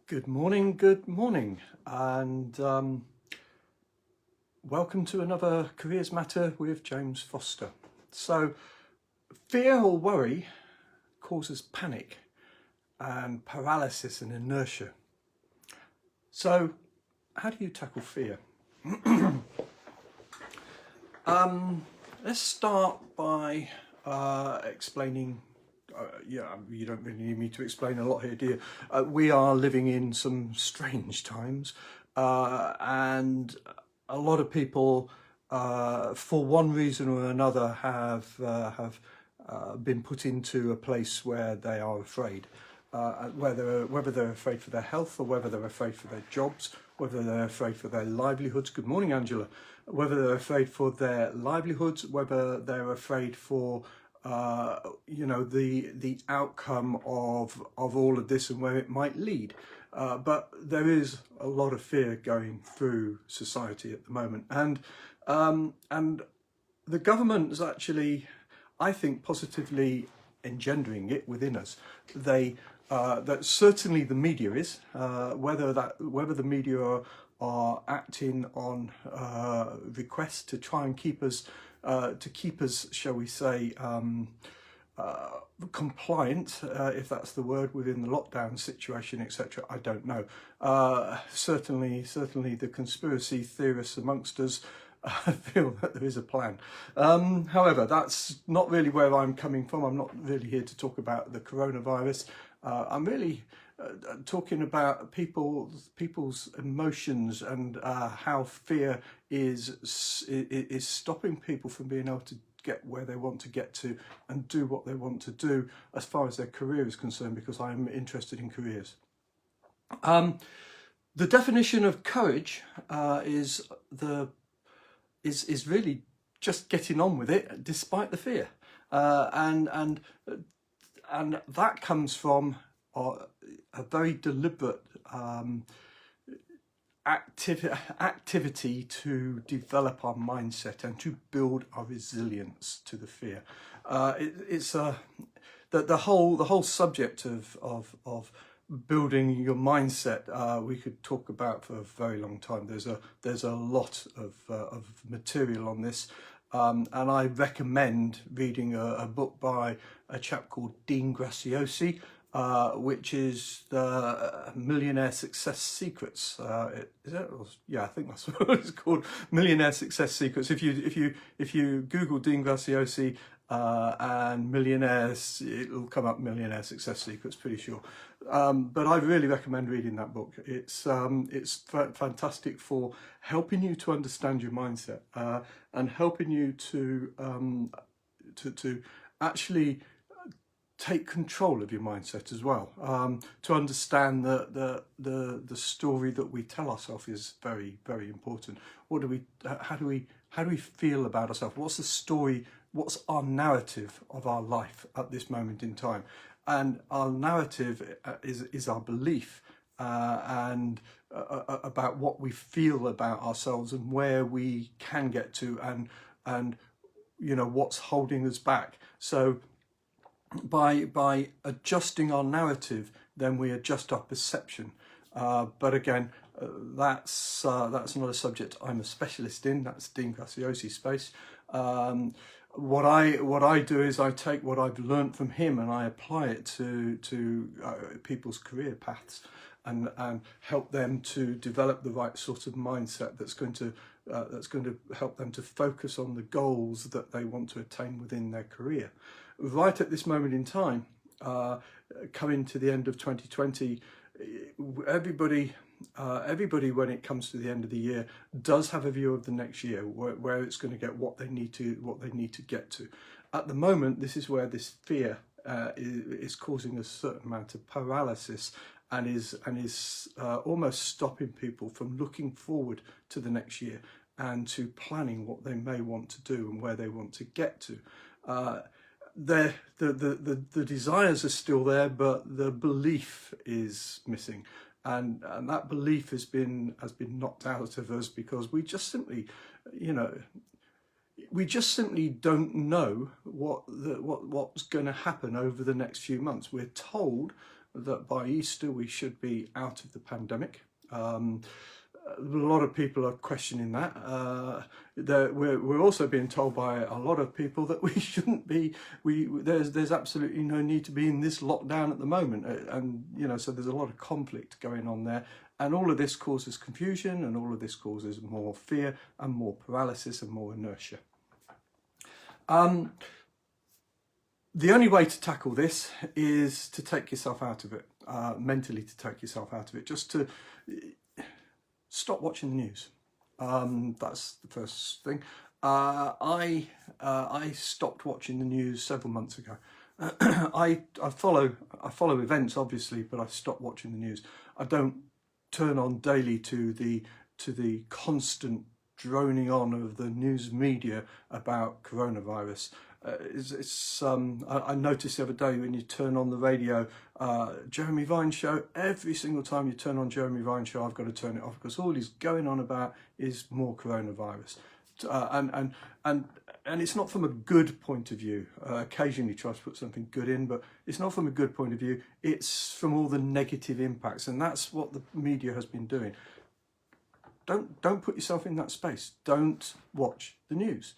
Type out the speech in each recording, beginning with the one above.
Good morning, and welcome to another Careers Matter with James Foster. So, fear or worry causes panic and paralysis and inertia. So, how do you tackle fear? Let's start by explaining. You don't really need me to explain a lot here, do you? We are living in some strange times, and a lot of people, for one reason or another, have been put into a place where they are afraid. Whether they're afraid for their health, or whether they're afraid for their jobs, whether they're afraid for their livelihoods. Good morning, Angela. Whether they're afraid for their livelihoods, whether they're afraid for the outcome of all of this and where it might lead. But there is a lot of fear going through society at the moment, and the government is actually, I think, positively engendering it within us. That certainly the media is, whether the media are acting on requests to try and keep us, shall we say, compliant, if that's the word, within the lockdown situation, etc. I don't know. Certainly the conspiracy theorists amongst us feel that there is a plan. However, that's not really where I'm coming from. I'm not really here to talk about the coronavirus. I'm really talking about people's emotions and how fear is stopping people from being able to get where they want to get to and do what they want to do as far as their career is concerned, because I'm interested in careers. The definition of courage is really just getting on with it despite the fear, and that comes from a very deliberate activity to develop our mindset and to build our resilience to the fear. The whole subject of building your mindset, we could talk about for a very long time. There's a lot of material on this, and I recommend reading a book by a chap called Dean Graziosi, which is the Millionaire Success Secrets. Is it? Yeah, I think that's what it's called, Millionaire Success Secrets. If you Google Dean Graziosi and millionaires, it'll come up, Millionaire Success Secrets, pretty sure. But I really recommend reading that book. It's fantastic for helping you to understand your mindset, and helping you to actually take control of your mindset as well. To understand that the story that we tell ourselves is very, very important. How do we feel about ourselves? What's the story? What's our narrative of our life at this moment in time? And our narrative is our belief, and about what we feel about ourselves and where we can get to, and what's holding us back. So by adjusting our narrative, then we adjust our perception. But again, that's not a subject I'm a specialist in. That's Dean Graziosi's space. What I do is I take what I've learned from him and I apply it to people's career paths, and help them to develop the right sort of mindset that's going to help them to focus on the goals that they want to attain within their career. Right at this moment in time, coming to the end of 2020, everybody, when it comes to the end of the year, does have a view of the next year, where it's going to get what they need to get to. At the moment, this is where this fear is causing a certain amount of paralysis, and is almost stopping people from looking forward to the next year and to planning what they may want to do and where they want to get to. The desires are still there, but the belief is missing, and that belief has been knocked out of us, because we just simply don't know what's going to happen over the next few months. We're told that by Easter we should be out of the pandemic. A lot of people are questioning that. We're also being told by a lot of people that we shouldn't be. There's absolutely no need to be in this lockdown at the moment, and so there's a lot of conflict going on there, and all of this causes confusion, and all of this causes more fear and more paralysis and more inertia. The only way to tackle this is to take yourself out of it, mentally to take yourself out of it, just to stop watching the news. That's the first thing. I stopped watching the news several months ago. I follow events obviously, but I stopped watching the news. I don't turn on daily to the constant droning on of the news media about coronavirus. I noticed the other day when you turn on the radio, Jeremy Vine show, every single time you turn on Jeremy Vine show, I've got to turn it off because all he's going on about is more coronavirus. And it's not from a good point of view. Occasionally he tries to put something good in, but it's not from a good point of view. It's from all the negative impacts, and that's what the media has been doing. Don't put yourself in that space. Don't watch the news.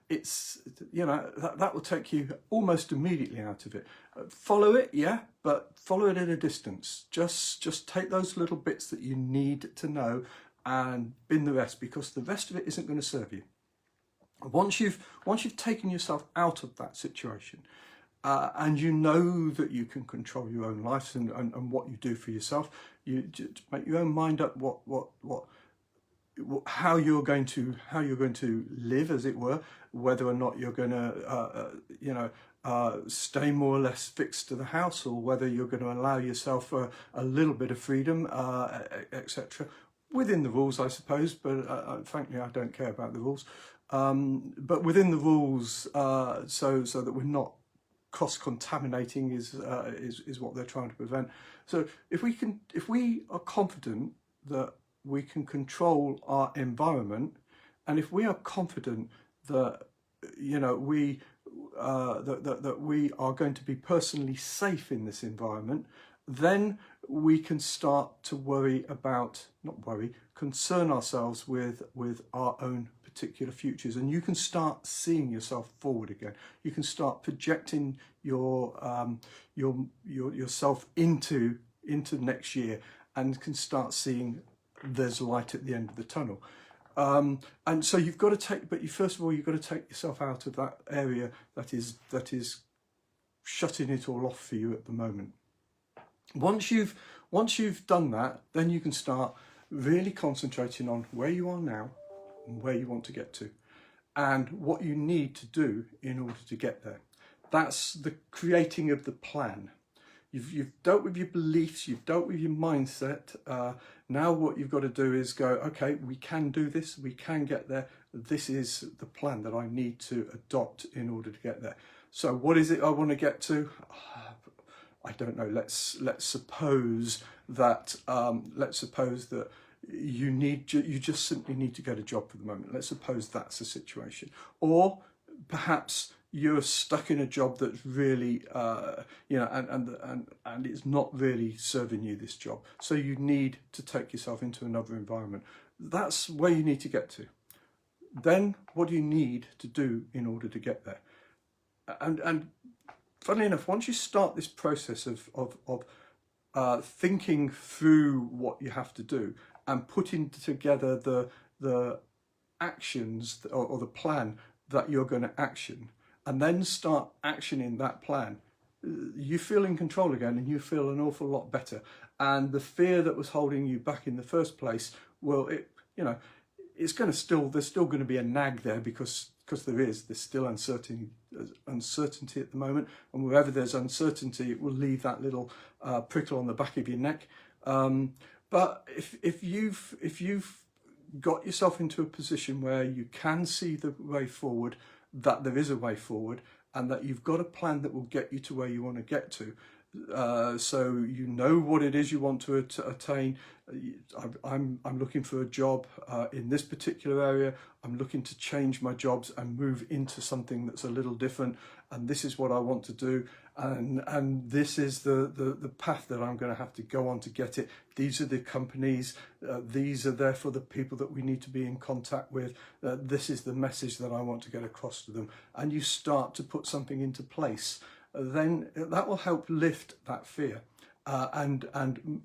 It's that will take you almost immediately out of it. Follow it, yeah, but follow it at a distance. Just take those little bits that you need to know and bin the rest, because the rest of it isn't going to serve you. Once you've taken yourself out of that situation, and you know that you can control your own life and what you do for yourself, you just make your own mind up how you're going to live, as it were, whether or not you're going to stay more or less fixed to the house, or whether you're going to allow yourself a little bit of freedom, etc. Within the rules, I suppose, but frankly I don't care about the rules, but within the rules, so that we're not cross-contaminating is what they're trying to prevent. So if we are confident that we can control our environment, and if we are confident that we are going to be personally safe in this environment, then we can start to concern ourselves with our own particular futures, and you can start seeing yourself forward again. You can start projecting yourself into next year, and can start seeing there's light at the end of the tunnel. And so you've got to first of all you've got to take yourself out of that area that is shutting it all off for you at the moment. Once you've done that, then you can start really concentrating on where you are now and where you want to get to, and what you need to do in order to get there. That's the creating of the plan. You've dealt with your beliefs, you've dealt with your mindset. Now what you've got to do is go, okay, we can do this, we can get there. This is the plan that I need to adopt in order to get there. So what is it I want to get to? I don't know. Let's suppose that you just simply need to get a job for the moment. Let's suppose that's the situation. Or perhaps you're stuck in a job that's really, and it's not really serving you, this job. So you need to take yourself into another environment. That's where you need to get to. Then what do you need to do in order to get there? And funnily enough, once you start this process of thinking through what you have to do and putting together the actions or the plan that you're going to action, and then start actioning that plan, you feel in control again, and you feel an awful lot better. And the fear that was holding you back in the first place, well, there's still going to be a nag there, because there's still uncertainty at the moment, and wherever there's uncertainty, it will leave that little prickle on the back of your neck. But if you've got yourself into a position where you can see the way forward, that there is a way forward, and that you've got a plan that will get you to where you want to get to, so you know what it is you want to attain. I'm looking for a job in this particular area. I'm looking to change my jobs and move into something that's a little different, and this is what I want to do, and this is the path that I'm going to have to go on to get it. These are the companies, these are therefore the people that we need to be in contact with. This is the message that I want to get across to them, and you start to put something into place. Then that will help lift that fear and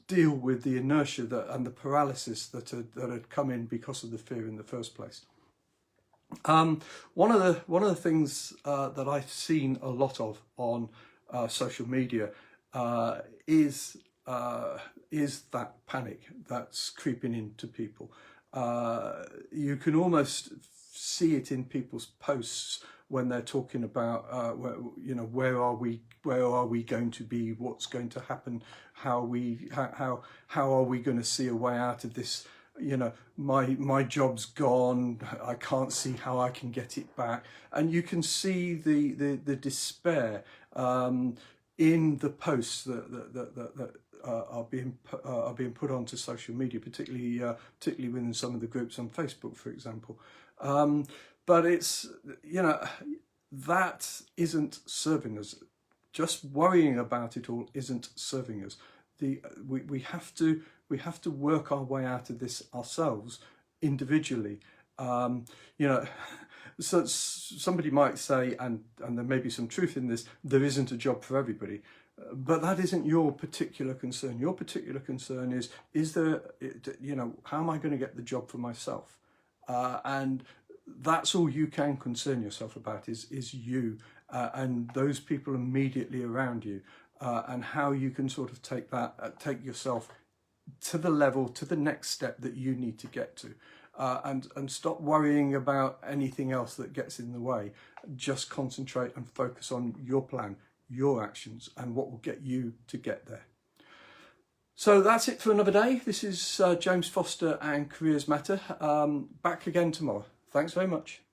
deal with the inertia and the paralysis that had come in because of the fear in the first place. One of the things that I've seen a lot of on social media is that panic that's creeping into people. You can almost see it in people's posts when they're talking about where are we going to be, what's going to happen, how are we going to see a way out of this. My job's gone, I can't see how I can get it back. And you can see the despair in the posts that are being put onto social media, particularly within some of the groups on Facebook, for example. But it's, that isn't serving us. Just worrying about it all isn't serving us. We have to work our way out of this ourselves individually. So somebody might say, and there may be some truth in this, there isn't a job for everybody. But that isn't your particular concern. Your particular concern is there, how am I going to get the job for myself? And that's all you can concern yourself about is you and those people immediately around you, and how you can sort of take yourself to the level, to the next step that you need to get to, and stop worrying about anything else that gets in the way. Just concentrate and focus on your plan, your actions, and what will get you to get there. So that's it for another day. This is James Foster and Careers Matter. Back again tomorrow. Thanks very much.